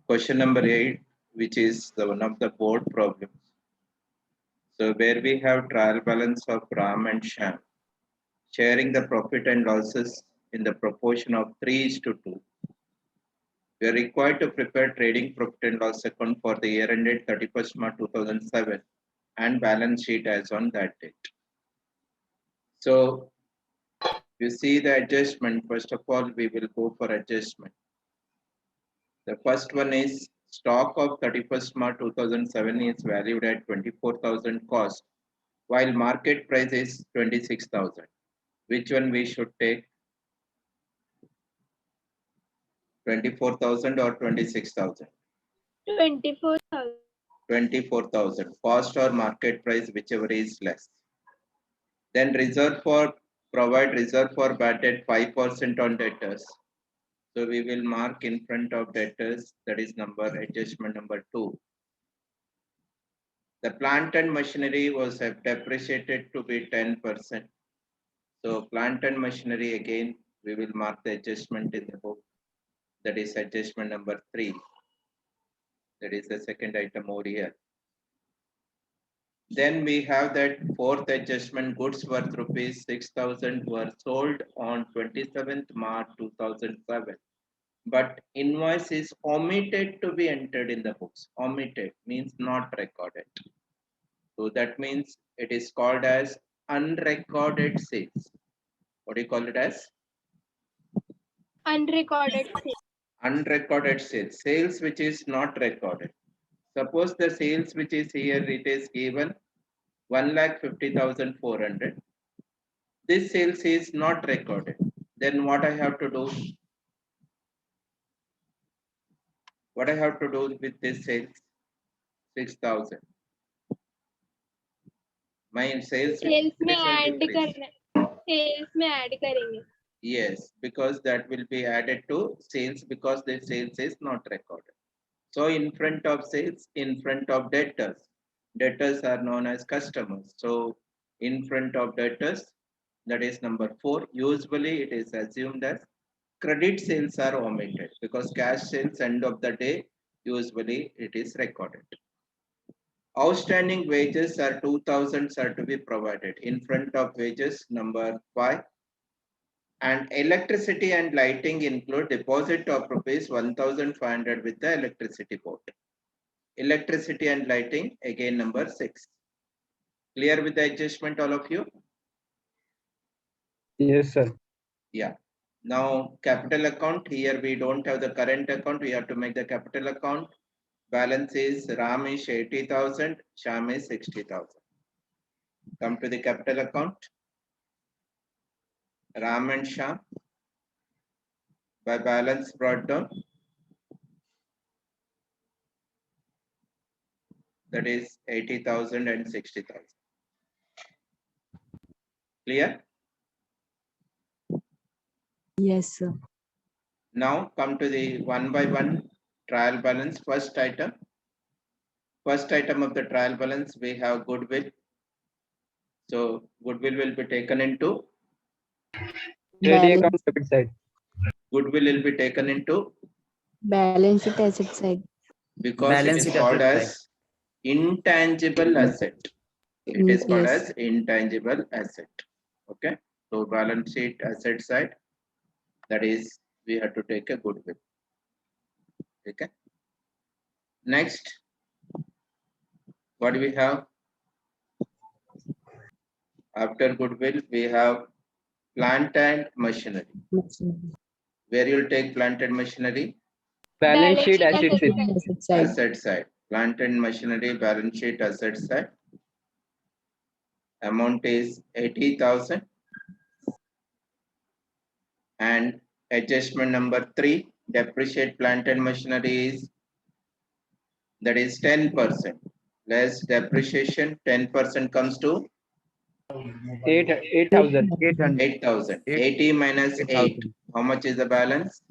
question number 8, which is the one of the board problems. So where we have trial balance of Ram and Sham, sharing the profit and losses in the proportion of 3:2. We are required to prepare trading profit and loss account for the year ended 31st March 2007 and balance sheet as on that date. So you see the adjustment. First of all, we will go for adjustment. The first one is stock of 31st March 2007 is valued at 24,000 cost, while market price is 26,000. Which one we should take? 24,000 or 26,000? 24,000. 24,000. Cost or market price, whichever is less. Then provide reserve for bad debt 5% on debtors. So we will mark in front of debtors, that is adjustment number 2. The plant and machinery was depreciated to be 10%. So plant and machinery, again, we will mark the adjustment in the book. That is adjustment number 3. That is the second item over here. Then we have that fourth adjustment, goods worth rupees 6,000 were sold on 27th March 2007. But invoice is omitted to be entered in the books. Omitted means not recorded. So that means it is called as unrecorded sales. What do you call it as? Unrecorded sales. Unrecorded sales. Sales which is not recorded. Suppose the sales which is here, it is given 1,50,400. This sales is not recorded. Then what I have to do? What I have to do with this sales? 6,000. My sales में add करेंगे. Yes, because that will be added to sales because the sales is not recorded. So in front of sales, in front of debtors, debtors are known as customers. So in front of debtors, that is number 4. Usually it is assumed as credit sales are omitted because cash sales end of the day, usually it is recorded. Outstanding wages are 2,000 are to be provided. In front of wages, number 5. And electricity and lighting include deposit of rupees 1,500 with the electricity board. Electricity and lighting, again number 6. Clear with the adjustment, all of you? Yes, sir. Yeah. Now capital account, here we don't have the current account, we have to make the capital account. Balance is Ram is 80,000, Sham is 60,000. Come to the capital account. Ram and Sham by balance brought down. That is 80,000 and 60,000. Clear? Yes, sir. Now come to the one by one trial balance. First item of the trial balance, we have goodwill. So goodwill will be taken into Trading account debit side. Goodwill will be taken into Balance sheet asset side. because Balance it is sheet called asset as intangible asset. It is called Yes. as intangible asset. Okay. So balance sheet asset side, that is we have to take a goodwill. Okay. Next, what do we have? After goodwill, we have plant and machinery. Where you'll take plant and machinery? Balance sheet asset side. Asset side. Asset side. Plant and machinery balance sheet asset side. Amount is 80,000. And adjustment number 3, depreciate plant and machinery is, that is 10%. Less depreciation, 10% comes to 8,000. 8,000. 80 minus 8. How much is the balance?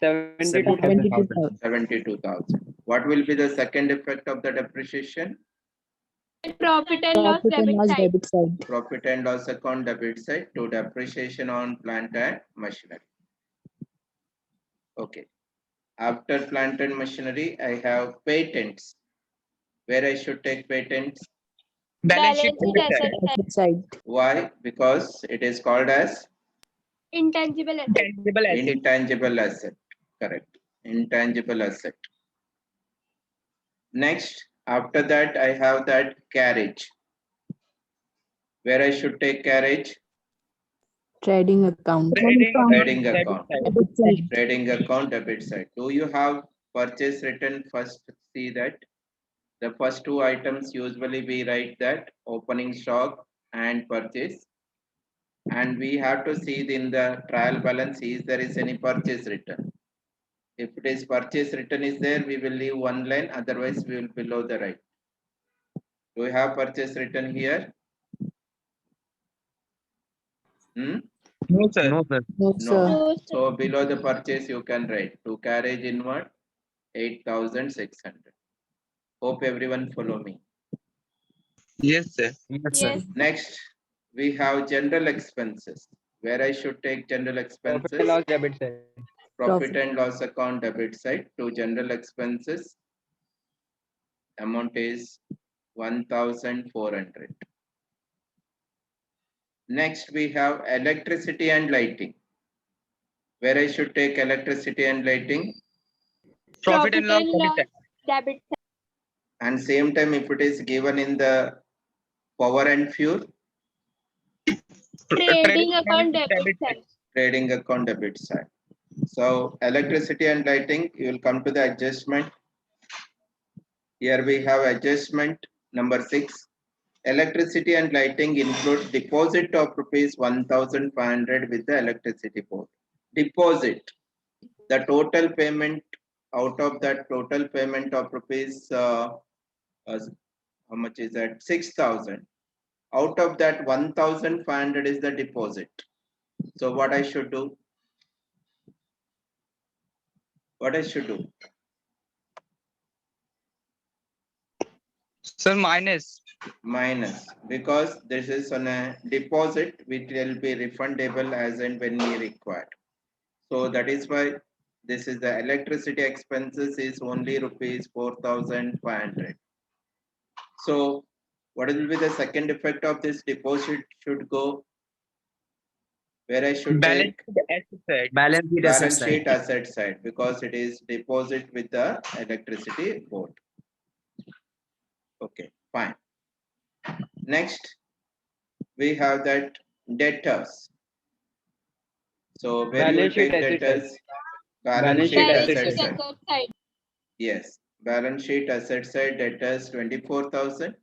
72,000. 72,000. What will be the second effect of the depreciation? Profit and loss debit side. debit side. Profit and loss account debit side to depreciation on plant and machinery. Okay. After plant and machinery, I have patents. Where I should take patents? Balance sheet Balance asset sheet side. asset side. Why? Because it is called as Intangible asset. intangible asset. Correct. Intangible asset. Next, after that, I have that carriage. Where I should take carriage? Trading account. Trading account. Debit side. Trading account debit side. Do you have purchase written first? See that the first two items usually we write that opening stock and purchase, and we have to see in the trial balance is there is any purchase written. If it is purchase written is there, we will leave one line. Otherwise, we will below the right. Do we have purchase written here? Hmm? No, sir. No, sir. No, No. sir. No, sir. So below the purchase, you can write to carriage inward 8,600. Hope everyone follow me. Yes, sir. Yes. Next, we have general expenses. Where I should take general Profit expenses? and loss debit side. Profit and loss account debit side to general expenses. Amount is 1,400. Next, we have electricity and lighting. Where I should take electricity and lighting, Profit and loss debit side. debit side. and same time if it is given in the power and fuel, Trading account debit side. trading account debit side. So electricity and lighting, you will come to the adjustment. Here we have adjustment number 6. Electricity and lighting include deposit of rupees 1,500 with the electricity board. Deposit. The total payment out of that total payment of rupees, how much is that? 6,000. Out of that 1,500 is the deposit. So what I should do? What I should do? Sir, minus. Minus, because this is on a deposit which will be refundable as and when we required. So that is why this is the electricity expenses is only rupees 4,500. So what will be the second effect of this deposit should go? Where I should Balance take sheet asset side. balance sheet asset side, because it is deposit with the electricity board. Okay, fine. Next, we have that debtors. So where you will Balance sheet take asset debtors? side. Balance sheet Balance asset sheet side. asset side. Yes, balance sheet asset side debtors 24,000.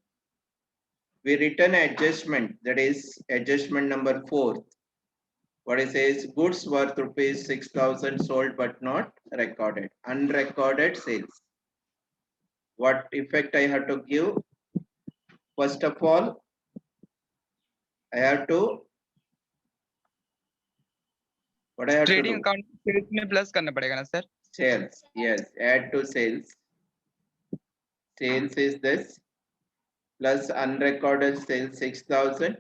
We return adjustment, that is adjustment number 4. What it says, goods worth rupees 6,000 sold but not recorded. Unrecorded sales. What effect I have to give? First of all, I have to, what I have to Trading do? account sales में plus करना पड़ेगा ना, sir? Sales, yes, add to sales. Sales is this, plus unrecorded sales 6,000.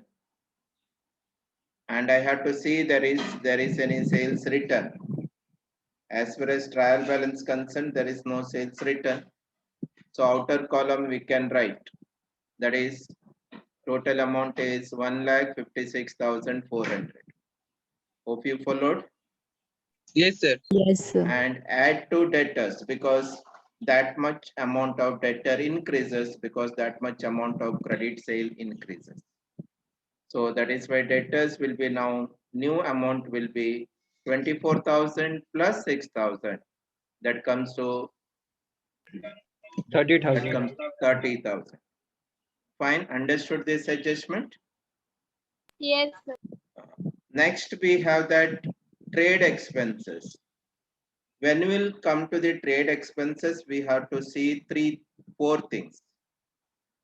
And I have to see there is any sales return. As far as trial balance concerned, there is no sales return. So outer column we can write, that is total amount is 1,56,400. Hope you followed. Yes, sir. Yes, sir. And add to debtors, because that much amount of debtor increases because that much amount of credit sale increases. So that is why debtors will be now, new amount will be 24,000 plus 6,000. That comes to 30,000. 30,000. Fine, understood this adjustment? Yes, sir. Next, we have that trade expenses. When we'll come to the trade expenses, we have to see 4 things.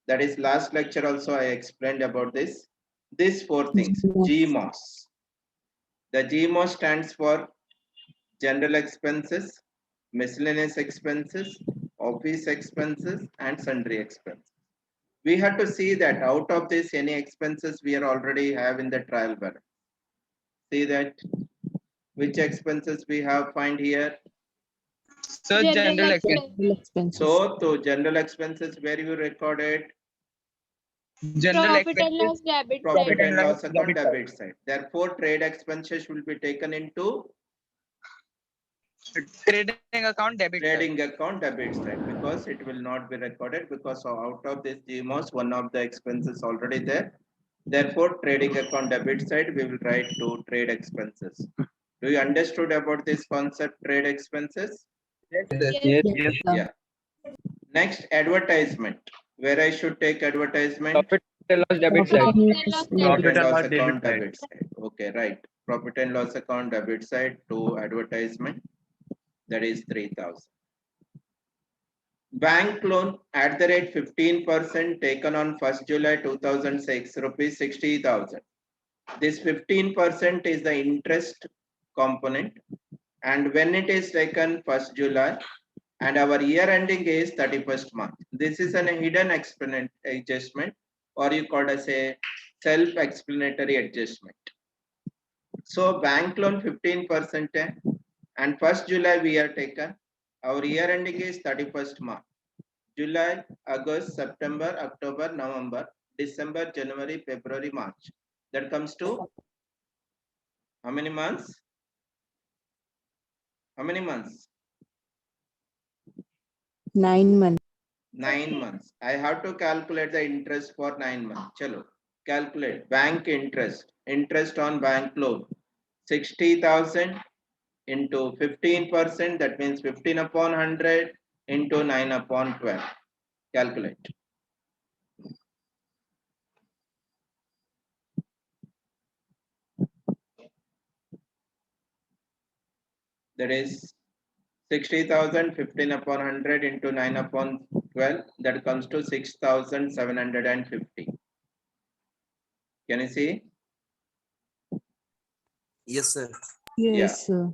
That is last lecture also I explained about this. These 4 things, GMOS. The GMOS stands for general expenses, miscellaneous expenses, office expenses, and sundry expenses. We have to see that out of this, any expenses we are already have in the trial balance. See that which expenses we have find here. Sir, general expense. General expenses. So to general expenses, where you recorded General Profit and expenses. loss debit profit side. and loss account Debit side. debit side. Therefore, trade expenses will be taken into Trading account debit side. trading account debit side because it will not be recorded because out of this GMOS, one of the expenses already there. Therefore, trading account debit side, we will write to trade expenses. Do you understood about this concept, trade expenses? Yes, sir. Yes. Yes, sir. Yeah. Next, advertisement. Where I should take advertisement? Profit and loss debit Profit side. and Loss loss debit. Profit Profit and and loss loss account debit debit side. Okay, right. Profit and loss account debit side to advertisement. That is 3,000. Bank loan at the rate 15% taken on 1st July 2006, rupees 60,000. This 15% is the interest component. And when it is taken 1st July and our year ending is 31st March. This is an hidden exponent adjustment or you call as a self-explanatory adjustment. So bank loan 15% and 1st July we are taken. Our year ending is 31st March. July, August, September, October, November, December, January, February, March. That comes to how many months? How many months? 9 months. 9 months. I have to calculate the interest for 9 months. Chalo, calculate bank interest. Interest on bank loan. 60,000 into 15%. That means 15 upon 100 into 9 upon 12. Calculate. That is 60,000, 15 upon 100 into 9 upon 12. That comes to 6,750. Can you see? Yes, sir. Yes, sir.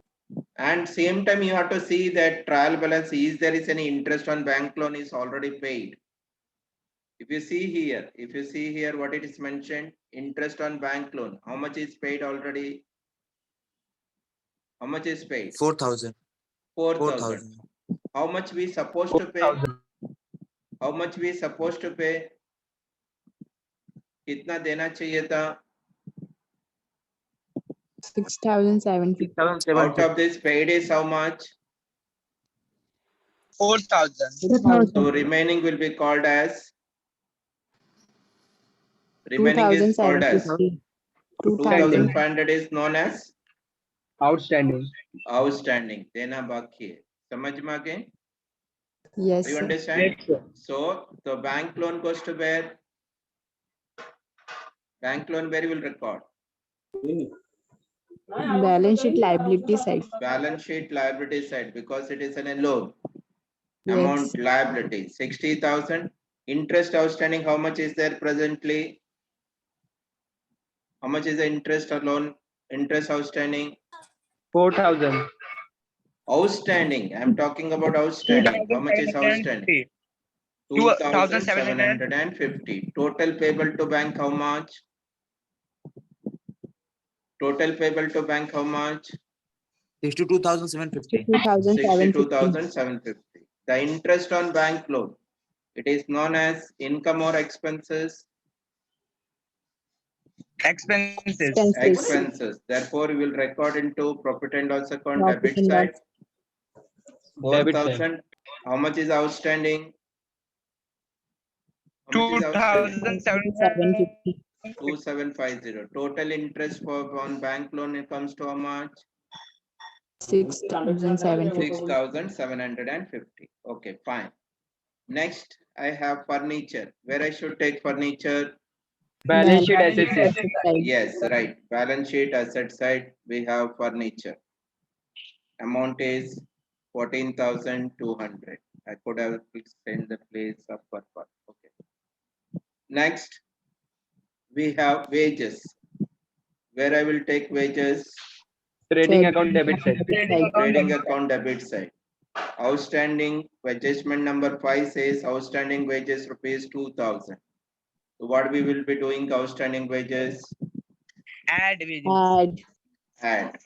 And same time you have to see that trial balance is there is any interest on bank loan is already paid. If you see here what it is mentioned, interest on bank loan, how much is paid already? How much is paid? 4,000. 4,000. How much we supposed to pay? 4,000. How much we supposed to pay? कितना देना चाहिए था? 6,750. Out of this paid is how much? 4,000. 4,000. So remaining will be called as? Remaining is called as? 2,750. 2,500 is known as? Outstanding. Outstanding. देना बाकी है. समझ में आ गए? Yes, Do you sir. understand? Yes, sir. So the bank loan goes to where? Bank loan where you will record? Balance sheet liability side. Balance sheet liability side because it is an loan. Yes. Amount liability 60,000. Interest outstanding. How much is there presently? How much is the interest or loan? Interest outstanding. 4,000. Outstanding. I'm talking about outstanding. How much is outstanding? 2,750. Total payable to bank how much? Total payable to bank how much? 62,750. 62,750. 62,750. The interest on bank loan. It is known as income or expenses? Expenses. Expenses. Therefore, we will record into profit and loss account Profit debit and side. loss. Debit side. 4,000. How much is outstanding? How much is outstanding? 2,750. 2,750. Total interest for on bank loan it comes to how much? 6,750. 6,750. Okay, fine. Next, I have furniture. Where I should take furniture? Balance sheet assets. side. Yes, right. Balance sheet asset side, we have furniture. Amount is 14,200. I could have sent the place of purpose. Okay. Next, we have wages. Where I will take wages? Trading account debit side. Trading account debit side. Outstanding adjustment number 5 says outstanding wages rupees 2,000. So what we will be doing outstanding wages? Add wages. Add. Add.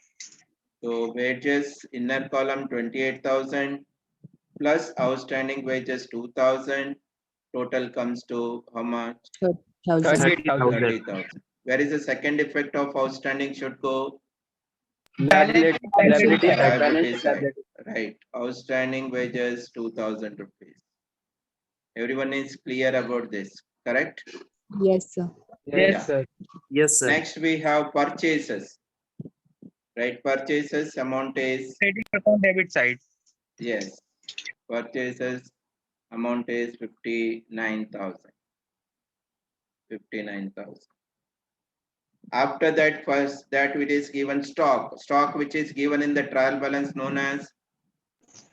So wages inner column 28,000. plus outstanding wages 2,000. Total comes to how much? 30,000. 30,000. 30,000. Where is the second effect of outstanding should go? Liability side. Liability side. Right. Outstanding wages 2,000 rupees. Everyone is clear about this, correct? Yes, sir. Yes, sir. Yes, sir. Next we have purchases. Right, purchases amount is, Trading account debit side. yes, purchases amount is 59,000. 59,000. After that, first that which is given stock which is given in the trial balance known as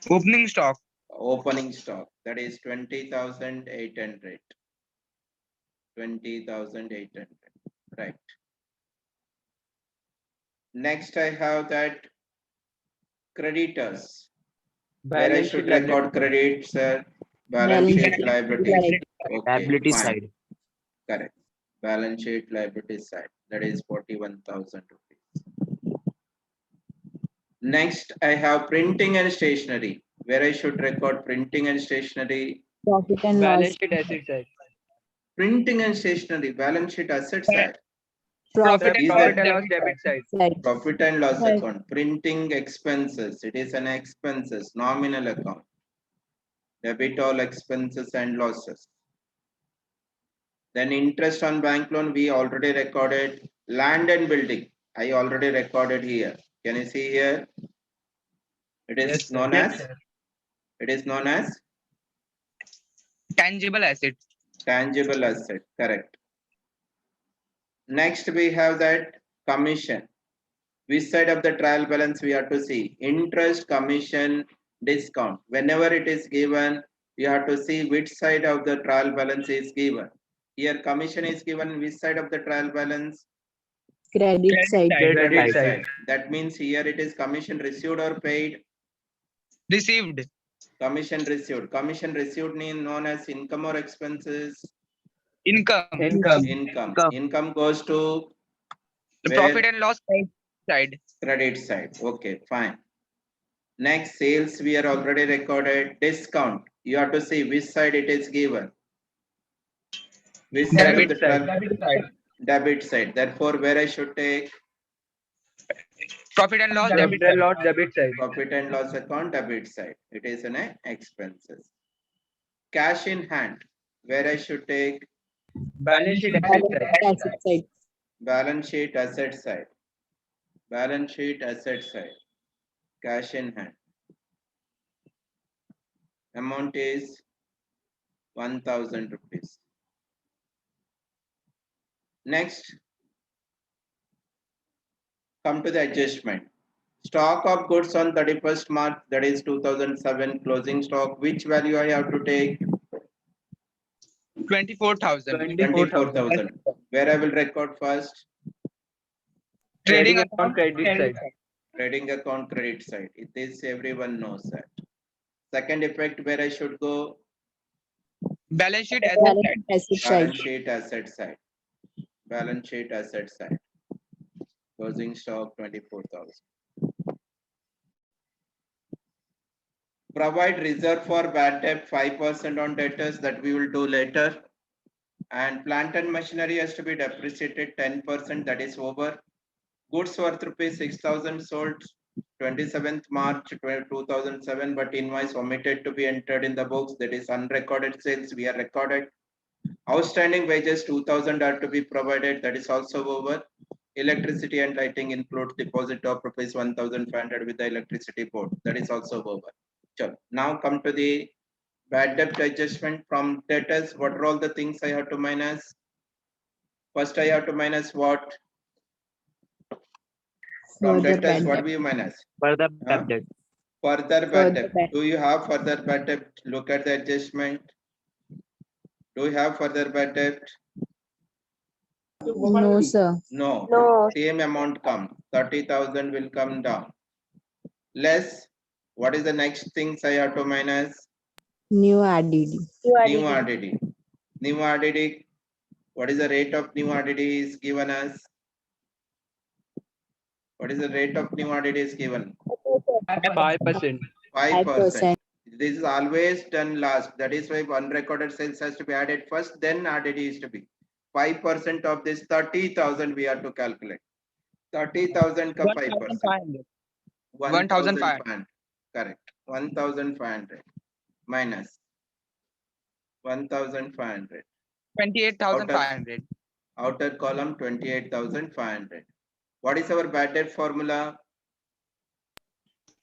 Opening stock. opening stock, that is 20,800. 20,800, right. Next I have that creditors, where I Balance should sheet record liability. credits, sir. Balance Balance sheet sheet liabilities. liability. Okay, Liability fine. side. Correct. Balance sheet liability side, that is 41,000 rupees. Next, I have printing and stationery, where I should record printing and stationery. Profit and Balance loss. sheet asset side. Printing and stationery, balance sheet asset side, Profit Is Profit that- and loss debit side. side. profit and loss Right. account, printing expenses, it is an expenses, nominal account. Debit all expenses and losses. Then interest on bank loan, we already recorded. Land and building, I already recorded here. Can you see here? It is Yes, sir. known Yes, as, sir. it is known as Tangible asset. tangible asset, correct. Next, we have that commission. Which side of the trial balance we have to see? Interest, commission, discount. Whenever it is given, you have to see which side of the trial balance is given. Here, commission is given which side of the trial balance? Credit side. Credit side. side. That means here it is commission received or paid? Received. Commission received. Commission received means known as income or expenses? Income. Income. Income goes to The where? profit and loss side. Credit side. Okay, fine. Next, sales we are already recorded. Discount. You have to see which side it is given. Which side of the Debit side. trial? Debit side. Therefore, where I should take Profit and loss Debit debit side. profit and loss account, debit side. It is an expenses. Cash in hand. Where I should take Balance sheet Balance sheet asset side. balance sheet asset side. Balance sheet asset side. Cash in hand. Amount is 1,000 rupees. Next, come to the adjustment. Stock of goods on 31st March, that is 2007, closing stock. Which value I have to take? 24,000. 24,000. Where I will record first? Trading account credit side. Trading account credit side. It is everyone knows that. Second effect where I should go? Balance sheet asset Balance side. sheet asset side. Balance sheet asset side. Balance sheet asset side. Closing stock 24,000. Provide reserve for bad debt 5% on debtors, that we will do later. And plant and machinery has to be depreciated 10%, that is over. Goods worth rupees 6,000 sold 27th March 2007, but invoice omitted to be entered in the books, that is unrecorded sales, we are recorded. Outstanding wages 2,000 are to be provided, that is also over. Electricity and lighting includes deposit of rupees 1,500 with the electricity board, that is also over. Sure. Now come to the bad debt adjustment from debtors. What are all the things I have to minus? First, I have to minus what? From Further debtors, bad what debt. do you minus? Further Huh? bad debt. Further bad Further debt. bad- Do you have further bad debt? Look at the adjustment. Do you have further bad debt? No, sir. No. No. Same amount come. 30,000 will come down. Less. What is the next things I have to minus? New RDD. New RDD. New RDD. What is the rate of new RDD is given as? What is the rate of new RDD is given? 5%. 5%. This is always done last. That is why unrecorded sales has to be added first, then RDD is to be. 5% of this 30,000 we have to calculate. 30,000 ka 5%. 1,500. 1,500. Correct. 1,500 minus 1,500. 28,500. Outer column 28,500. What is our bad debt formula?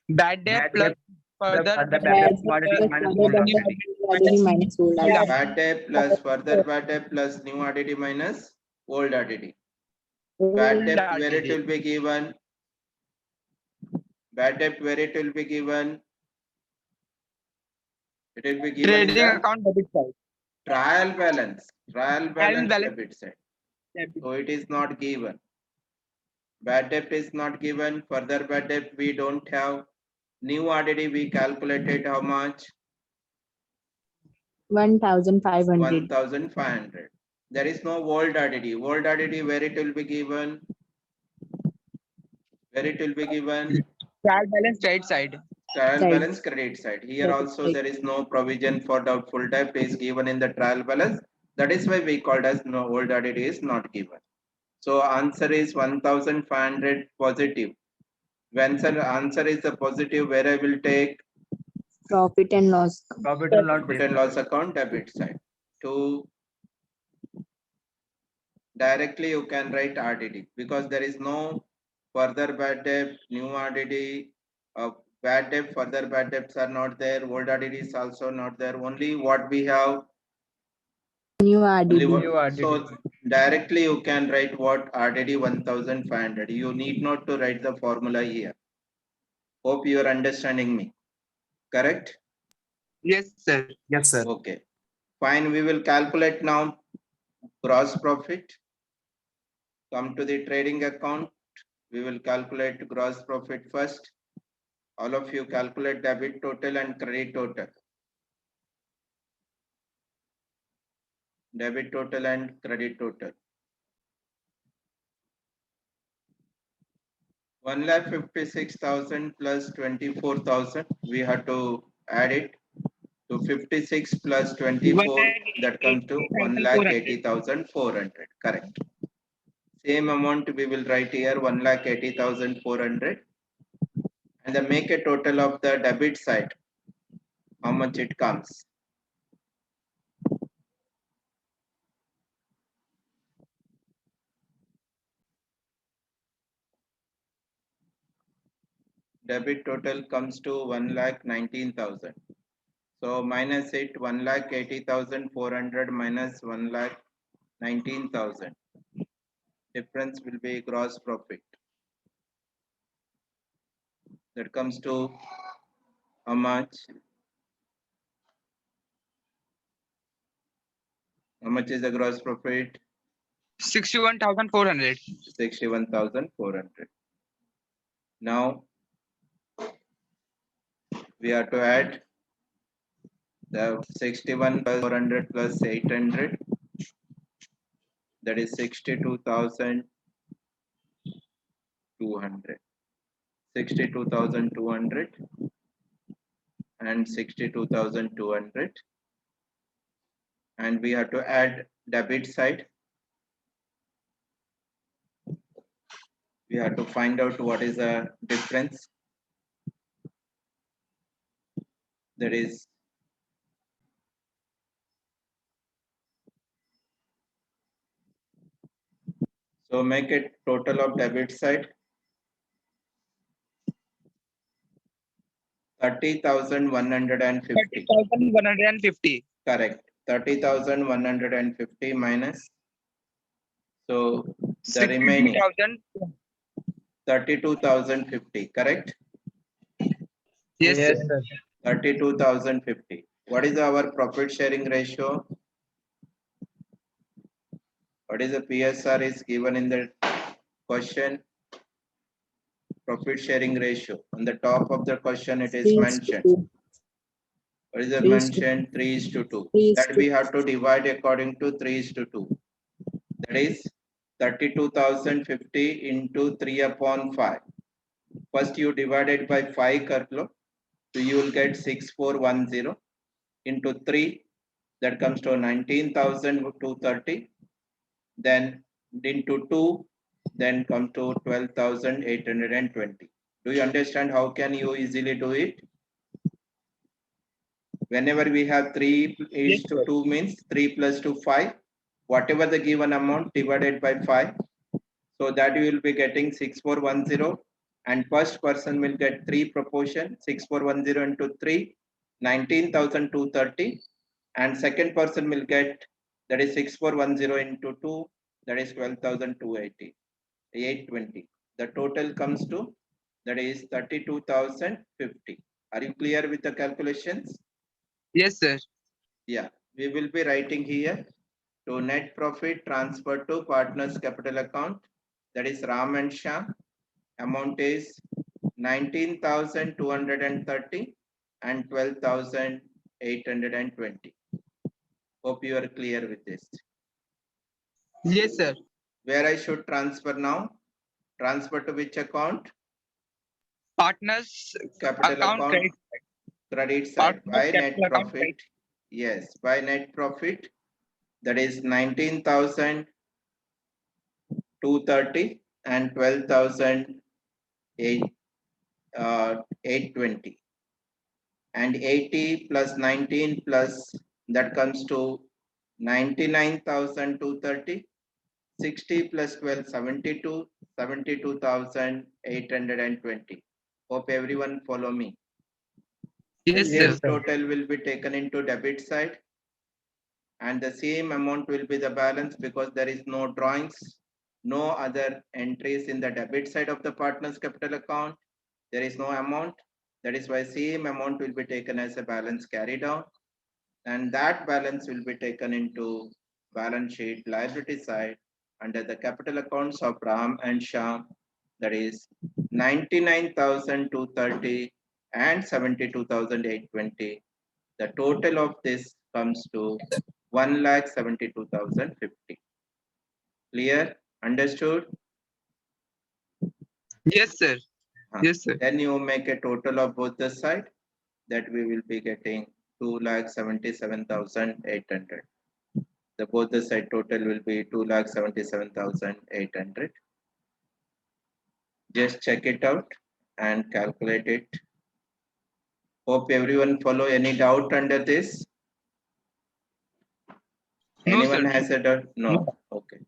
Bad debt plus further Bad bad debt debt plus minus further old bad RDD. debt minus old RDD. Bad debt plus further bad debt plus new RDD minus old RDD. Bad Old debt where it RDD. will be given. Bad debt where it will be given. It will be given in Trading the account debit side. trial balance. Trial balance balance. debit side. Debit. So it is not given. Bad debt is not given. Further bad debt we don't have. New RDD we calculated how much? 1,500. 1,500. There is no old RDD. Old RDD where it will be given? Where it will be given? Trial balance trade side. Trial Side. balance credit side. Here Credit also side. there is no provision for doubtful debt is given in the trial balance. That is why we called as no old RDD is not given. So answer is 1,500 positive. When answer is a positive, where I will take Profit and loss. Profit and loss. profit and loss account debit side. To directly you can write RDD because there is no further bad debt, new RDD, bad debt, further bad debts are not there, old RDD is also not there. Only what we have. New Only RDD. what, so directly you can write what RDD 1,500. You need not to write the formula here. Hope you are understanding me. Correct? Yes, sir. Yes, sir. Okay. Fine. We will calculate now gross profit. Come to the trading account. We will calculate gross profit first. All of you calculate debit total and credit total. Debit total and credit total. 1,56,000 plus 24,000. We have to add it to 56 plus 24. That comes to 1,80,400. Correct. Same amount we will write here 1,80,400. And then make a total of the debit side. How much it comes? Debit total comes to 1,19,000. So minus it 1,80,400 minus 1,19,000. Difference will be gross profit. That comes to how much? How much is the gross profit? 61,400. 61,400. Now we have to add the 61,400 plus 800. That is 62,200. 62,200 and 62,200. And we have to add debit side. We have to find out what is the difference. That is so make it total of debit side 30,150. 30,150. Correct. 30,150 minus. So the remaining 32,050. Correct. Yes, Yes, sir. sir. 32,050. What is our profit sharing ratio? What is the PSR is given in the question? Profit sharing ratio. On the top of the question, it is 3:2. mentioned. What is the 3:2. mentioned? 3:2. 3:2. That we have to divide according to 3:2. That is 32,050 into 3 upon 5. First you divide it by 5 kar lo. So you will get 6410 into 3, that comes to 19,230. Then into 2, then come to 12,820. Do you understand how can you easily do it? Whenever we have 3 is Yes, to sir. 2 means 3 plus 2 5. Whatever the given amount divided by 5. So that you will be getting 6410, and first person will get 3 proportion 6410 into 3, 19,230, and second person will get, that is 6410 into 2, that is 12,280, 820. The total comes to, that is 32,050. Are you clear with the calculations? Yes, sir. Yeah, we will be writing here to net profit transferred to partners capital account, that is Ram and Shah. Amount is 19,230 and 12,820. Hope you are clear with this. Yes, sir. Where I should transfer now? Transfer to which account? Partners Capital account account, credit. credit side. Partners By net capital account profit. credit. Yes, by net profit. That is 19,230 and 12,820. And 80 plus 19 plus, that comes to 99,230. 60 plus 12, 72, 72,820. Hope everyone follow me. Yes, This sir. total will be taken into debit side, and the same amount will be the balance because there is no drawings, no other entries in the debit side of the partners capital account. There is no amount. That is why same amount will be taken as a balance carried out, and that balance will be taken into balance sheet liability side under the capital accounts of Ram and Sham, that is 99,230 and 72,820. The total of this comes to 1,72,050. Clear? Understood? Yes, sir. Yes, sir. Then you make a total of both the side, that we will be getting 2,77,800. The both the side total will be 2,77,800. Just check it out and calculate it. Hope everyone follow. Any doubt under this? No, Anyone sir. has a doubt? No. No. Okay.